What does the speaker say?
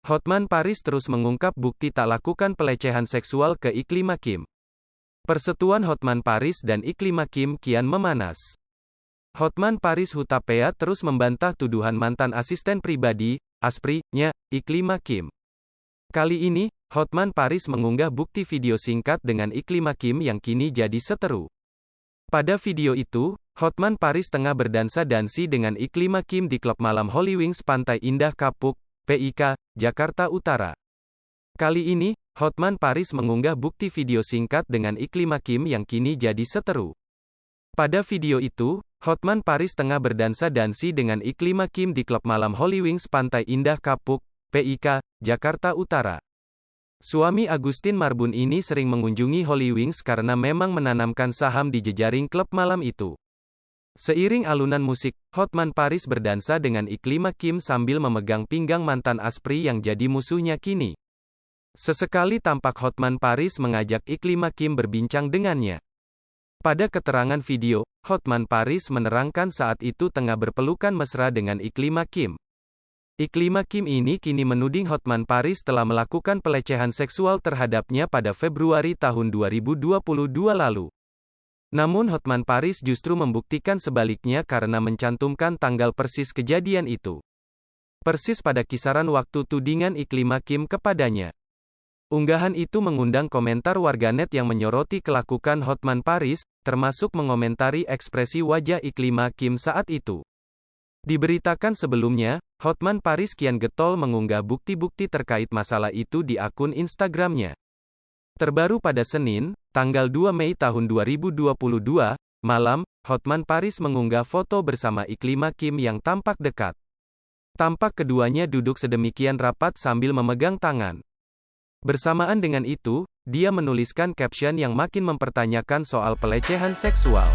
Hotman Paris terus mengungkap bukti tak lakukan pelecehan seksual ke Iklima Kim. Persetujuan Hotman Paris dan Iklima Kim kian memanas. Hotman Paris Hutapea terus membantah tuduhan mantan asisten pribadi, ASPRI-nya, Iklima Kim. Kali ini, Hotman Paris mengunggah bukti video singkat dengan Iklima Kim yang kini jadi seteru. Pada video itu, Hotman Paris tengah berdansa-dansi dengan Iklima Kim di klub malam Holy Wings Pantai Indah Kapuk, PIK, Jakarta Utara. Kali ini, Hotman Paris mengunggah bukti video singkat dengan Iklima Kim yang kini jadi seteru. Pada video itu, Hotman Paris tengah berdansa-dansi dengan Iklima Kim di klub malam Holy Wings Pantai Indah Kapuk, PIK, Jakarta Utara. Suami Agustin Marbun ini sering mengunjungi Holy Wings karena memang menanamkan saham di jejaring klub malam itu. Seiring alunan musik, Hotman Paris berdansa dengan Iklima Kim sambil memegang pinggang mantan ASPRI yang jadi musuhnya kini. Sesekali tampak Hotman Paris mengajak Iklima Kim berbincang dengannya. Pada keterangan video, Hotman Paris menerangkan saat itu tengah berpelukan mesra dengan Iklima Kim. Iklima Kim ini kini menuding Hotman Paris telah melakukan pelecehan seksual terhadapnya pada Februari tahun 2022 lalu. Namun Hotman Paris justru membuktikan sebaliknya karena mencantumkan tanggal persis kejadian itu. Persis pada kisaran waktu tudingan Iklima Kim kepadanya. Unggahan itu mengundang komentar warganet yang menyoroti kelakuan Hotman Paris, termasuk mengomentari ekspresi wajah Iklima Kim saat itu. Diberitakan sebelumnya, Hotman Paris kian getol mengunggah bukti-bukti terkait masalah itu di akun Instagramnya. Terbaru pada Senin, tanggal 2 Mei tahun 2022, malam, Hotman Paris mengunggah foto bersama Iklima Kim yang tampak dekat. Tampak keduanya duduk sedemikian rapat sambil memegang tangan. Bersamaan dengan itu, dia menuliskan caption yang makin mempertanyakan soal pelecehan seksual.